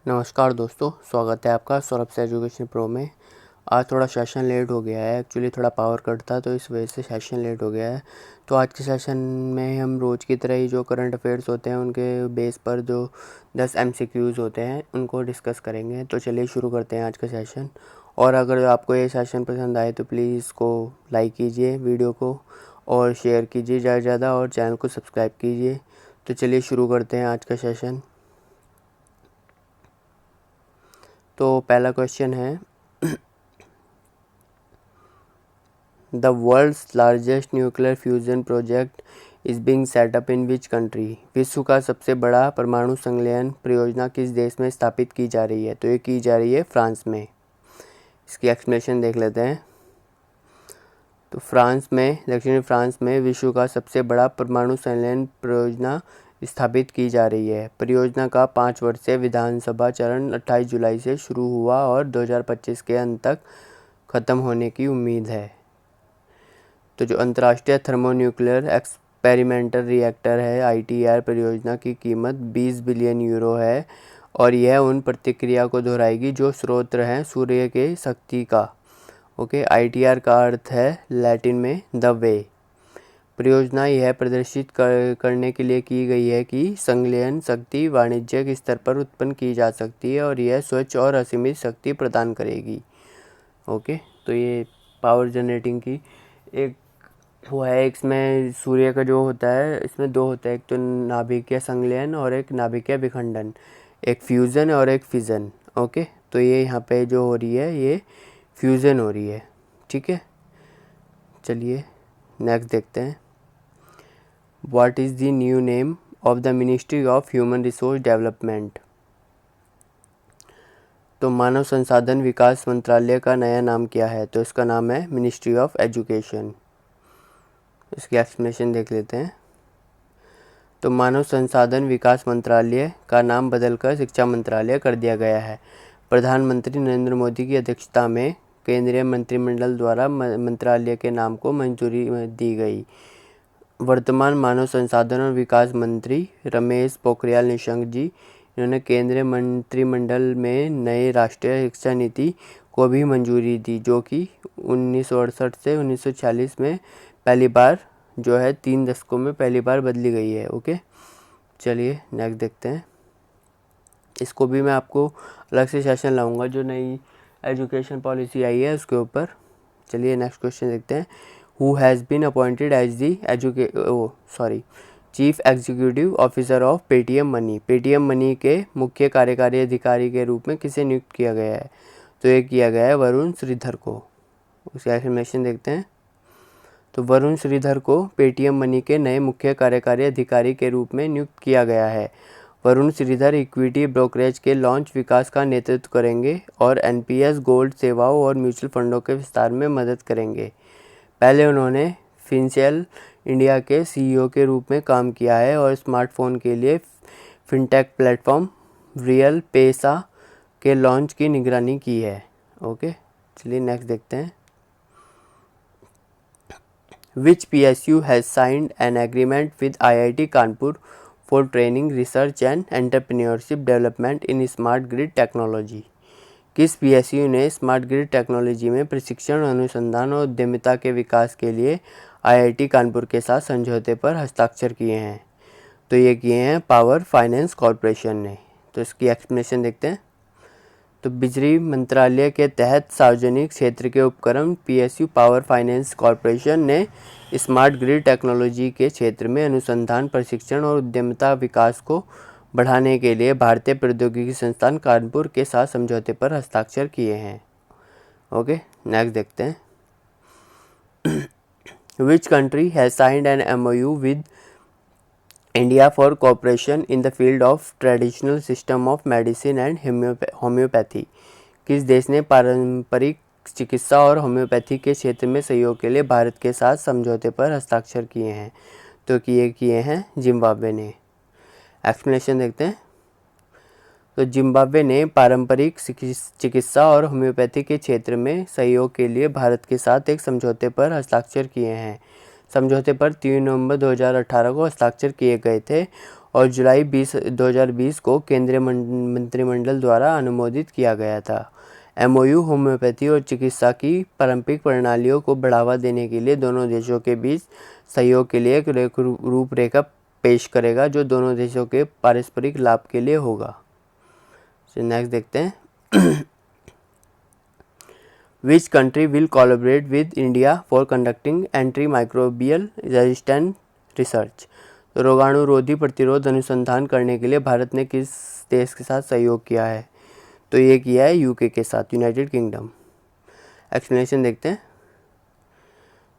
नमस्कार दोस्तों, स्वागत है आपका सौरभ से एजुकेशन प्रो में। आज थोड़ा सेशन लेट हो गया है। एक्चुअली थोड़ा पावर कट था तो इस वजह से सेशन लेट हो गया है। तो आज के सेशन में हम रोज़ की तरह ही जो करंट अफेयर्स होते हैं उनके बेस पर जो 10 MCQs होते हैं उनको डिस्कस करेंगे। तो चलिए शुरू करते हैं आज का सेशन। और अगर आपको ये सेशन पसंद आए तो प्लीज़ इसको लाइक कीजिए वीडियो को और शेयर कीजिए ज़्यादा से ज़्यादा और चैनल को सब्सक्राइब कीजिए। तो चलिए शुरू करते हैं आज का सेशन। तो पहला क्वेश्चन है, the world's largest nuclear fusion project is being set up in which country. विश्व का सबसे बड़ा परमाणु संलयन परियोजना किस देश में स्थापित की जा रही है? तो ये की जा रही है फ्रांस में। इसकी एक्सप्लेनेशन देख लेते हैं। तो फ्रांस में, दक्षिणी फ्रांस में विश्व का सबसे बड़ा परमाणु संलयन परियोजना स्थापित की जा रही है। परियोजना का 5 वर्षीय विधानसभा चरण 28 जुलाई से शुरू हुआ और 2025 के अंत तक ख़त्म होने की उम्मीद है। तो जो अंतर्राष्ट्रीय थर्मोन्यूक्लियर एक्सपेरिमेंटल रिएक्टर है ITR परियोजना की कीमत 20 बिलियन यूरो है और यह उन प्रतिक्रिया को दोहराएगी जो स्रोत हैं सूर्य के शक्ति का। ओके, ITR का अर्थ है लैटिन में द वे। परियोजना यह प्रदर्शित करने के लिए की गई है कि संलयन शक्ति वाणिज्यिक स्तर पर उत्पन्न की जा सकती है और यह स्वच्छ और असीमित शक्ति प्रदान करेगी। ओके, तो ये पावर जनरेटिंग की एक वो है। इसमें सूर्य का जो होता है इसमें 2 होता है, एक तो नाभिकीय संलयन और एक नाभिकीय विखंडन, एक फ्यूज़न और एक फिज़न। ओके, तो ये यहाँ पे जो हो रही है ये फ्यूज़न हो रही है। ठीक है, चलिए नेक्स्ट देखते हैं। What is the new name of the Ministry of human resource development. तो मानव संसाधन विकास मंत्रालय का नया नाम क्या है? तो इसका नाम है मिनिस्ट्री ऑफ एजुकेशन। इसकी एक्सप्लेनेशन देख लेते हैं। तो मानव संसाधन विकास मंत्रालय का नाम बदलकर शिक्षा मंत्रालय कर दिया गया है। प्रधानमंत्री नरेंद्र मोदी की अध्यक्षता में केंद्रीय मंत्रिमंडल द्वारा मंत्रालय के नाम को मंजूरी दी गई। वर्तमान मानव संसाधन और विकास मंत्री रमेश पोखरियाल निशंक जी, इन्होंने केंद्रीय मंत्रिमंडल में नए राष्ट्रीय शिक्षा नीति को भी मंजूरी दी जो कि 1968 से 1946 में पहली बार जो है 3 दशकों में पहली बार बदली गई है। ओके, चलिए नेक्स्ट देखते हैं। इसको भी मैं आपको अलग से सेशन लाऊंगा जो नई एजुकेशन पॉलिसी आई है उसके ऊपर। चलिए नेक्स्ट क्वेश्चन देखते हैं। Who has been appointed as the chief executive officer of Paytm Money. Paytm Money के मुख्य कार्यकारी अधिकारी के रूप में किसे नियुक्त किया गया है? तो ये किया गया है वरुण श्रीधर को। उसका एक्सप्लेनेशन देखते हैं। तो वरुण श्रीधर को पेटीएम मनी के नए मुख्य कार्यकारी अधिकारी के रूप में नियुक्त किया गया है। वरुण श्रीधर इक्विटी ब्रोकरेज के लॉन्च विकास का नेतृत्व करेंगे और NPS गोल्ड सेवाओं और म्यूचुअल फंडों के विस्तार में मदद करेंगे। पहले उन्होंने फिनसेल इंडिया के CEO के रूप में काम किया है और स्मार्टफोन के लिए फिनटेक प्लेटफॉर्म रियल पैसा के लॉन्च की निगरानी की है। ओके, चलिए नेक्स्ट देखते हैं। Which PSU has signed an agreement with IIT Kanpur for training, research and entrepreneurship development in smart grid technology? किस PSU ने स्मार्ट ग्रिड टेक्नोलॉजी में प्रशिक्षण, अनुसंधान और उद्यमिता के विकास के लिए IIT कानपुर के साथ समझौते पर हस्ताक्षर किए हैं? तो ये किए हैं पावर फाइनेंस कॉरपोरेशन ने। तो इसकी एक्सप्लेनेशन देखते हैं। तो बिजली मंत्रालय के तहत सार्वजनिक क्षेत्र के उपक्रम PSU पावर फाइनेंस कॉरपोरेशन ने स्मार्ट ग्रिड टेक्नोलॉजी के क्षेत्र में अनुसंधान, प्रशिक्षण और उद्यमिता विकास को बढ़ाने के लिए भारतीय प्रौद्योगिकी संस्थान कानपुर के साथ समझौते पर हस्ताक्षर किए हैं। ओके, नेक्स्ट देखते हैं। Which country has signed an MOU with India for cooperation in the field of traditional system of medicine and homeopathy. किस देश ने पारंपरिक चिकित्सा और होम्योपैथी के क्षेत्र में सहयोग के लिए भारत के साथ समझौते पर हस्ताक्षर किए हैं? तो किए हैं जिम्बाब्वे ने। एक्सप्लेनेशन देखते हैं। तो जिम्बाब्वे ने पारंपरिक चिकित्सा और होम्योपैथी के क्षेत्र में सहयोग के लिए भारत के साथ एक समझौते पर हस्ताक्षर किए हैं। समझौते पर 3 नवंबर 2018 को हस्ताक्षर किए गए थे और जुलाई 2020 को केंद्रीय मंत्रिमंडल द्वारा अनुमोदित किया गया था। एमओयू होम्योपैथी और चिकित्सा की पारंपरिक प्रणालियों को बढ़ावा देने के लिए दोनों देशों के बीच सहयोग के लिए एक रूपरेखा पेश करेगा, जो दोनों देशों के पारस्परिक लाभ के लिए होगा। नेक्स्ट देखते हैं। Which country will collaborate with India for conducting anti microbial resistant research. तो रोगाणुरोधी प्रतिरोध अनुसंधान करने के लिए भारत ने किस देश के साथ सहयोग किया है? तो ये किया है यूके के साथ, यूनाइटेड किंगडम। एक्सप्लेनेशन देखते हैं।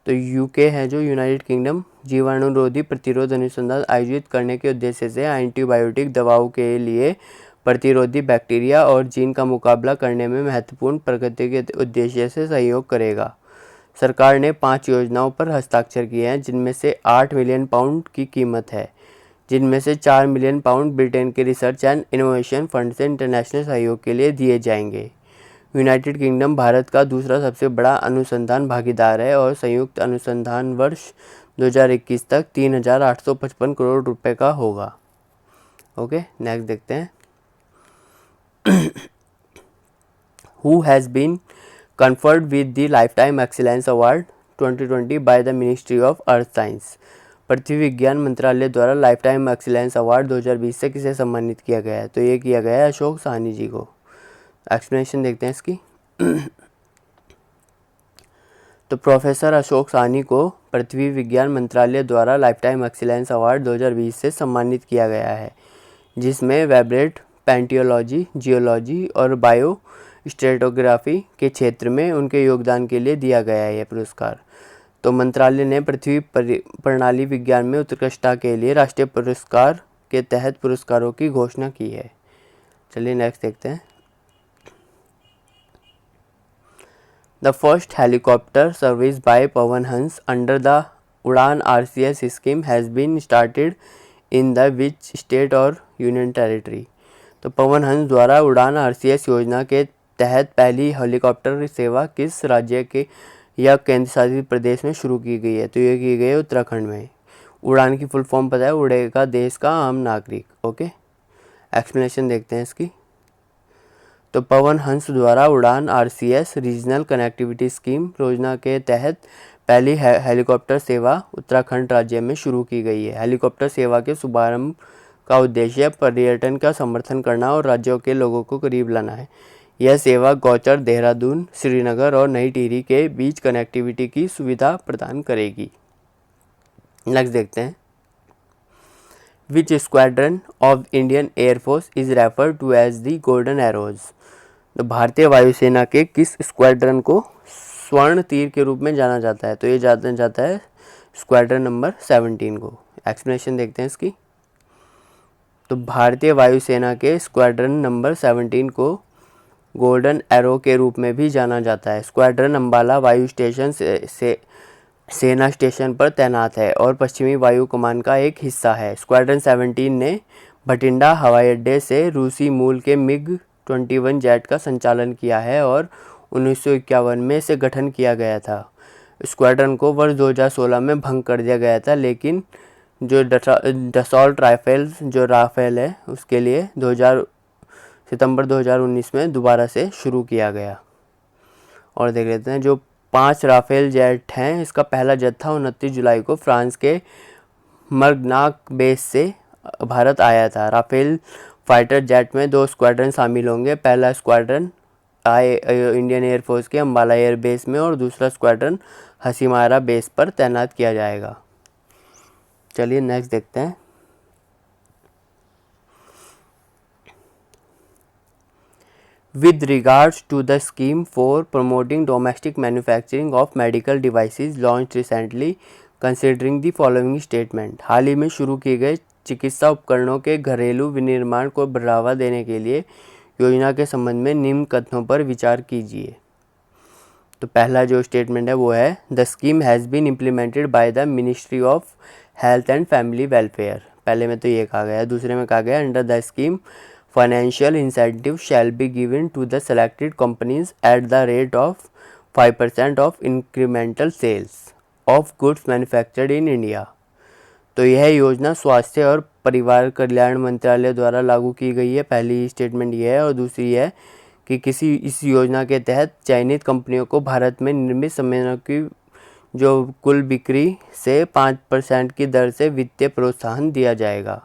तो यूके है जो यूनाइटेड किंगडम, जीवाणुरोधी प्रतिरोध अनुसंधान आयोजित करने के उद्देश्य से एंटीबायोटिक दवाओं के लिए प्रतिरोधी बैक्टीरिया और जीन का मुकाबला करने में महत्वपूर्ण प्रगति के उद्देश्य से सहयोग करेगा। सरकार ने 5 योजनाओं पर हस्ताक्षर किए हैं, जिनमें से 8 मिलियन पाउंड की कीमत है, जिनमें से 4 मिलियन पाउंड ब्रिटेन के रिसर्च एंड इनोवेशन फंड से इंटरनेशनल सहयोग के लिए दिए जाएंगे। यूनाइटेड किंगडम भारत का दूसरा सबसे बड़ा अनुसंधान भागीदार है और संयुक्त अनुसंधान वर्ष 2021 तक 3,855 करोड़ रुपए का होगा। ओके, नेक्स्ट देखते हैं। Who has been conferred with the Lifetime Excellence Award 2020 by the Ministry of Earth Science? पृथ्वी विज्ञान मंत्रालय द्वारा लाइफटाइम एक्सीलेंस अवार्ड 2020 से किसे सम्मानित किया गया है? तो ये किया गया है अशोक साहनी जी को। एक्सप्लेनेशन देखते हैं इसकी। तो प्रोफेसर अशोक साहनी को पृथ्वी विज्ञान मंत्रालय द्वारा लाइफटाइम एक्सीलेंस अवार्ड 2020 से सम्मानित किया गया है, जिसमें वेबरेट, पैंटियोलॉजी, जियोलॉजी और बायो स्ट्रेटोग्राफी के क्षेत्र में उनके योगदान के लिए दिया गया है यह पुरस्कार। तो मंत्रालय ने पृथ्वी प्रणाली विज्ञान में उत्कृष्टता के लिए राष्ट्रीय पुरस्कार के तहत पुरस्कारों की घोषणा की है। चलिए नेक्स्ट देखते हैं। The first helicopter service by Pawan Hans under the Udan RCS scheme has been started in the which state और यूनियन टेरिटरी। तो पवन हंस द्वारा उड़ान RCS योजना के तहत पहली हेलीकॉप्टर सेवा किस राज्य के या केंद्र शासित प्रदेश में शुरू की गई है? तो ये की गई है उत्तराखंड में। उड़ान की फुल फॉर्म पता है, उड़ेगा देश का आम नागरिक। ओके, एक्सप्लेनेशन देखते हैं इसकी। तो पवन हंस द्वारा उड़ान RCS रीजनल कनेक्टिविटी स्कीम योजना के तहत पहली हेलीकॉप्टर सेवा उत्तराखंड राज्य में शुरू की गई है। हेलीकॉप्टर सेवा के शुभारंभ का उद्देश्य पर्यटन का समर्थन करना और राज्यों के लोगों को करीब लाना है। यह सेवा गौचर, देहरादून, श्रीनगर और नई टिहरी के बीच कनेक्टिविटी की सुविधा प्रदान करेगी। नेक्स्ट देखते हैं। Which squadron of Indian air force is referred to as the golden arrows. तो भारतीय वायुसेना के किस स्क्वाड्रन को स्वर्ण तीर के रूप में जाना जाता है? तो ये जाता है स्क्वाड्रन नंबर 17 को। एक्सप्लेनेशन देखते हैं इसकी। तो भारतीय वायुसेना के स्क्वाड्रन नंबर 17 को गोल्डन एरो के रूप में भी जाना जाता है। स्क्वाड्रन अंबाला वायु स्टेशन से सेना स्टेशन पर तैनात है और पश्चिमी वायु कमान का एक हिस्सा है। स्क्वाड्रन 17 ने भटिंडा हवाई अड्डे से रूसी मूल के MiG-21 जेट का संचालन किया है और 1951 में इसे गठन किया गया था। स्क्वाड्रन को वर्ष 2016 में भंग कर दिया गया था, लेकिन जो डसॉल्ट राइफल जो राफेल है उसके लिए सितंबर 2019 में दोबारा से शुरू किया गया। और देख लेते हैं, जो 5 राफेल जेट हैं, इसका पहला जत्था 29 जुलाई को फ्रांस के मर्गनाक बेस से भारत आया था। राफेल फाइटर जेट में 2 स्क्वाड्रन शामिल होंगे। पहला स्क्वाड्रन इंडियन एयरफोर्स के अंबाला एयर बेस में और दूसरा स्क्वाड्रन हसीमारा बेस पर तैनात किया जाएगा। चलिए नेक्स्ट देखते हैं। With regards to the scheme for promoting domestic manufacturing of medical devices launched recently, considering the following statement, हाल ही में शुरू किए गए चिकित्सा उपकरणों के घरेलू विनिर्माण को बढ़ावा देने के लिए योजना के संबंध में निम्न कथनों पर विचार कीजिए। तो पहला जो स्टेटमेंट है वो है, the scheme has been implemented by the Ministry of Health and Family Welfare. पहले में तो ये कहा गया है। दूसरे में कहा गया, under the scheme financial incentive shall be given to the selected companies at the rate of 5% of incremental sales of goods manufactured in India। तो यह योजना स्वास्थ्य और परिवार कल्याण मंत्रालय द्वारा लागू की गई है। पहली स्टेटमेंट ये है। और दूसरी है कि इस योजना के तहत चयनित कंपनियों को भारत में निर्मित सामानों की जो कुल बिक्री से 5% की दर से वित्तीय प्रोत्साहन दिया जाएगा।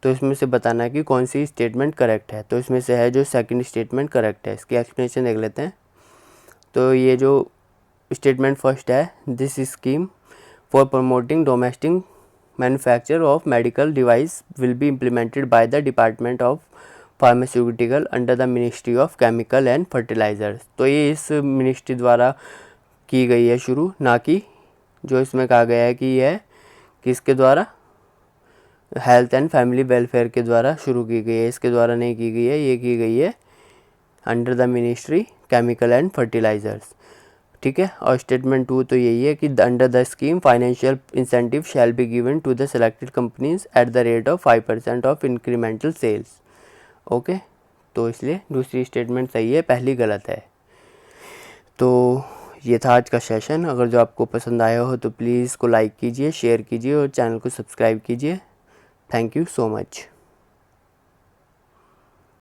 तो इसमें से बताना कि कौन सी स्टेटमेंट करेक्ट है। तो इसमें से है जो सेकंड स्टेटमेंट करेक्ट है। इसकी एक्सप्लेनेशन देख लेते हैं। तो ये जो स्टेटमेंट फर्स्ट है, this scheme for promoting domestic manufacture of medical device will be implemented by the Department of Pharmaceutical under the Ministry of Chemical and Fertilisers. तो ये इस मिनिस्ट्री द्वारा की गई है शुरू, ना कि जो इसमें कहा गया है कि यह किसके द्वारा, हेल्थ एंड फैमिली वेलफेयर के द्वारा शुरू की गई है। इसके द्वारा नहीं की गई है, ये की गई है under the Ministry Chemical and Fertilisers. ठीक है। और स्टेटमेंट 2 तो यही है कि under the scheme financial incentive shall be given to the selected companies at the rate of 5% of incremental sales. Okay. तो इसलिए दूसरी स्टेटमेंट सही है, पहली गलत है। तो ये था आज का सेशन। अगर जो आपको पसंद आया हो तो प्लीज़ इसको लाइक कीजिए, शेयर कीजिए और चैनल को सब्सक्राइब कीजिए। Thank you so much.